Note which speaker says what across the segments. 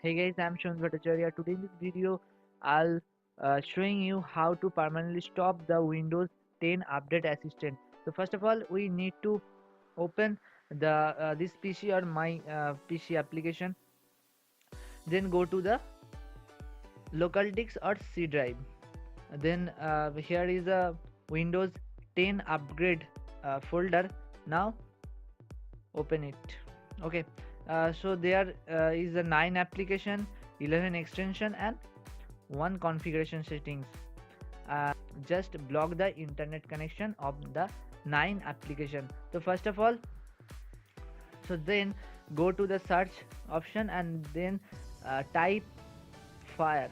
Speaker 1: Hey guys, I'm Sean Bhattacharya. Today in this video, I'll showing you how to permanently stop the Windows 10 Update Assistant. So first of all, we need to open the this PC or my PC application. Then go to the local disk or C drive. Then here is a Windows 10 Upgrade folder. Now open it. Okay. So there is a 9 application, 11 extension, and one configuration settings. uh, just block the internet connection of the 9 application. So first of all, so then go to the search option and then type fire.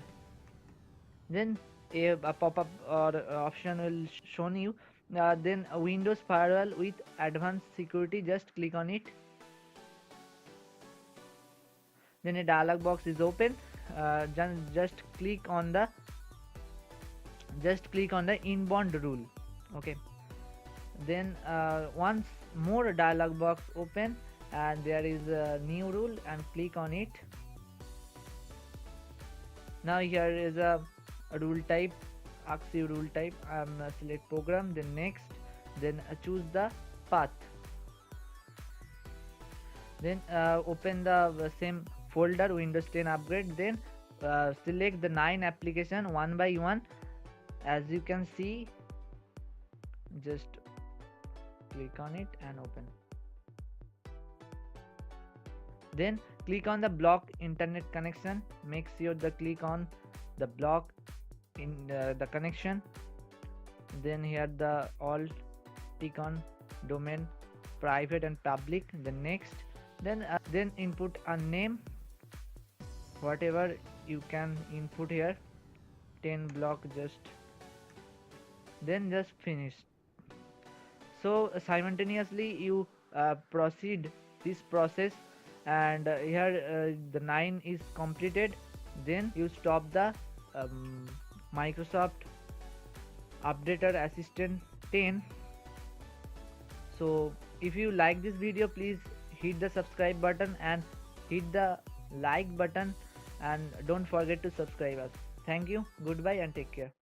Speaker 1: Then a pop-up or option will show you. Then a Windows firewall with advanced security, just click on it. Then a dialog box is open. Just click on the inbound rule. Okay. Then once more dialog box open and there is a new rule and click on it. Now here is a rule type, AXI rule type. Select program, then next, then choose the path. Then open the same folder, Windows 10 upgrade. Then select the 9 application one by one. As you can see, just click on it and open. Then click on the block internet connection. Make sure the click on the block in the connection. Then here the alt, tick on domain private and public. Then next, then input a name, whatever you can input here, 10 block, just finish. So simultaneously you proceed this process, and here the 9 is completed. Then you stop the um, Microsoft Updater Assistant 10. So if you like this video, please hit the subscribe button and hit the like button, and don't forget to subscribe us. Thank you, goodbye, and take care.